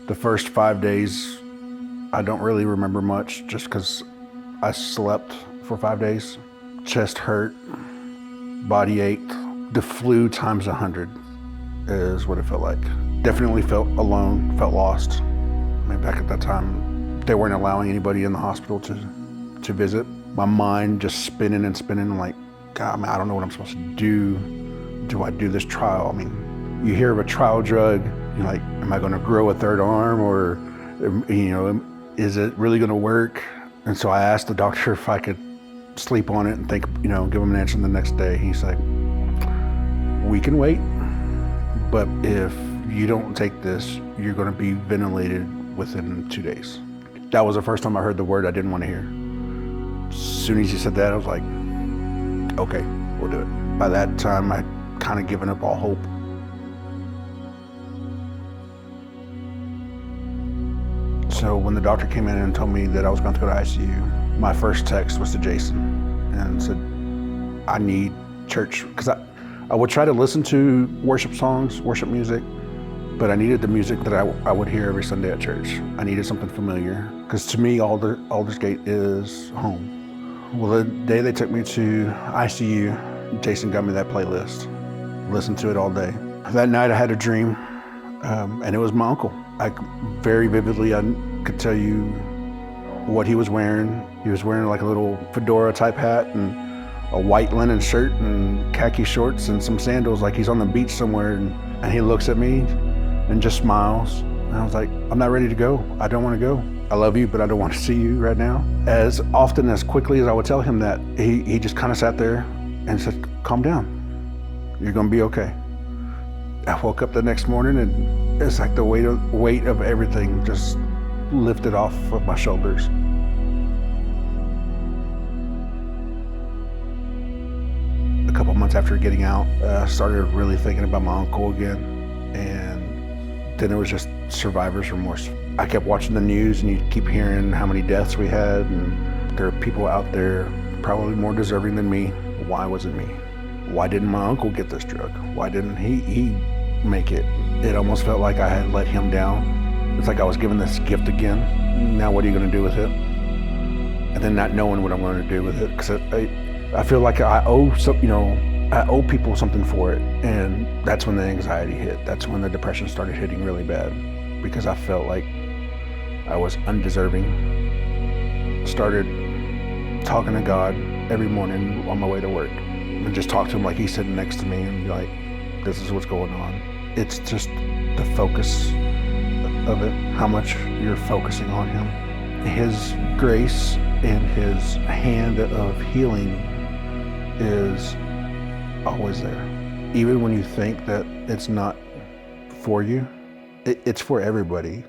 The first 5 days, I don't really remember much just because I slept for 5 days. Chest hurt, body ached. The flu times 100 is what it felt like. Definitely felt alone, felt lost. I mean, back at that time, they weren't allowing anybody in the hospital to visit. My mind just spinning and spinning like, God, man, I don't know what I'm supposed to do. Do I do this trial? I mean, you hear of a trial drug, you're like, am I gonna grow a third arm, or, is it really gonna work? And so I asked the doctor if I could sleep on it and think, give him an answer the next day. He's like, we can wait, but if you don't take this, you're gonna be ventilated within 2 days. That was the first time I heard the word I didn't want to hear. As soon as he said that, I was like, okay, we'll do it. By that time, I'd kind of given up all hope. So when the doctor came in and told me that I was going to go to ICU, my first text was to Jason and said, I need church, because I would try to listen to worship songs, worship music, but I needed the music that I would hear every Sunday at church. I needed something familiar, because to me, Aldersgate is home. Well, the day they took me to ICU, Jason got me that playlist. Listened to it all day. That night I had a dream, and it was my uncle. Very vividly, I could tell you what he was wearing. He was wearing like a little fedora type hat and a white linen shirt and khaki shorts and some sandals, like he's on the beach somewhere, and he looks at me and just smiles. And I was like, I'm not ready to go. I don't want to go. I love you, but I don't want to see you right now. As often, as quickly as I would tell him that, he just kind of sat there and said, calm down. You're gonna be okay. I woke up the next morning and it's like the weight of everything just lifted off of my shoulders. A couple months after getting out, I started really thinking about my uncle again, and then it was just survivor's remorse. I kept watching the news, and you keep hearing how many deaths we had, and there are people out there probably more deserving than me. Why was it me? Why didn't my uncle get this drug? Why didn't he make it? It almost felt like I had let him down. It's like I was given this gift again. Now what are you gonna do with it? And then not knowing what I'm gonna do with it, because I feel like I owe people something for it. And that's when the anxiety hit. That's when the depression started hitting really bad, because I felt like I was undeserving. Started talking to God every morning on my way to work, and just talk to him like he's sitting next to me and be like, this is what's going on. It's just the focus of it, how much you're focusing on him. His grace and his hand of healing is always there. Even when you think that it's not for you, it's for everybody.